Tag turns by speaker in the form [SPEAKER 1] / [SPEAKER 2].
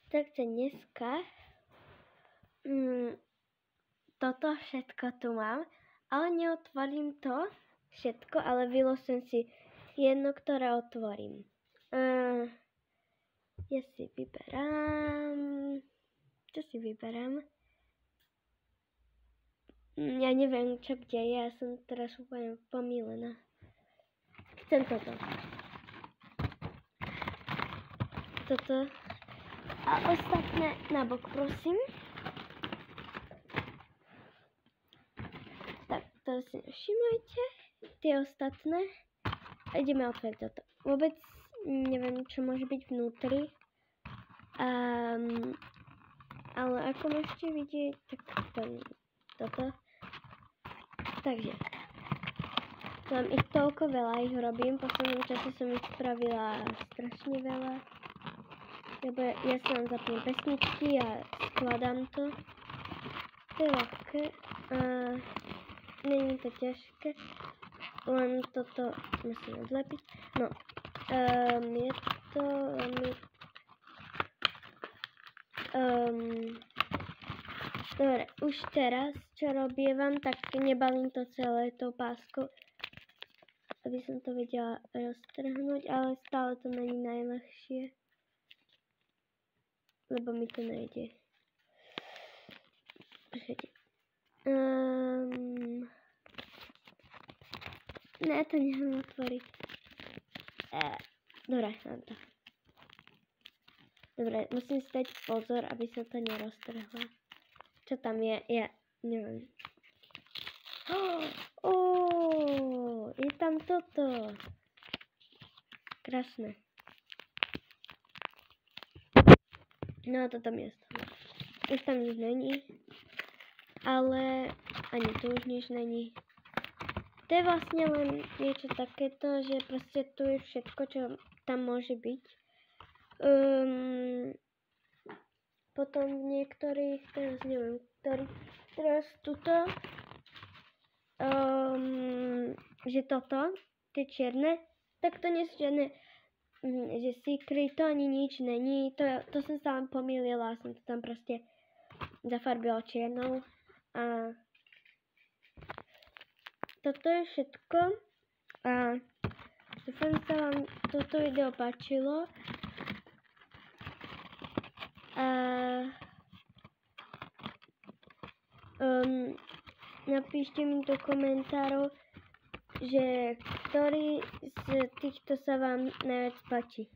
[SPEAKER 1] Takže dneska toto všetko tu mám, ale neotvorím to všetko, ale vylosujem si jedno, ktoré otvorím. Ja si vyberám... Čo si vyberám? Ja neviem, čo kde je, ja som teraz úplne pomílená. Chcem toto. Toto. A ostatné nabok, prosím. Tak, to si všimajte. Tie ostatné. A ideme otvoriť toto. Vôbec neviem, čo môže byť vnútri. Ale ako môžete vidieť, tak toto. Takže. Mám ich toľko veľa, ich robím. V poslednom čase som ich spravila strašne veľa. Lebo ja si len zapnem pesničky a skladám to. To je ľahké. Není to ťažké. Len toto musím odlepiť. No. Je to veľmi... Dobre, už teraz, čo robievam, tak nebalím to celé tou páskou, aby som to vedela roztrhnúť, ale stále to není najľahšie, lebo mi to nejde. Počkajte. Ne, to nechám otvoriť. Dobre, mám to. Dobre, musím si dať pozor, aby sa to neroztrhlo. Čo tam je? Ja neviem. Je tam toto. Krásne. No a to tam je. Už tam nič není. Ale ani tu už nič není. To je vlastne len niečo takéto, že proste tu je všetko, čo tam môže byť. Potom v niektorých, teraz neviem, teraz tuto, že toto, tie čierne, tak to nie sú žiadne, že secret, to ani nič není, to som sa len pomýlila, som to tam proste zafarbila čiernou a toto je všetko a dúfam, sa vám toto video páčilo. Napíšte mi do komentárov, že ktorý z týchto sa vám najviac páči.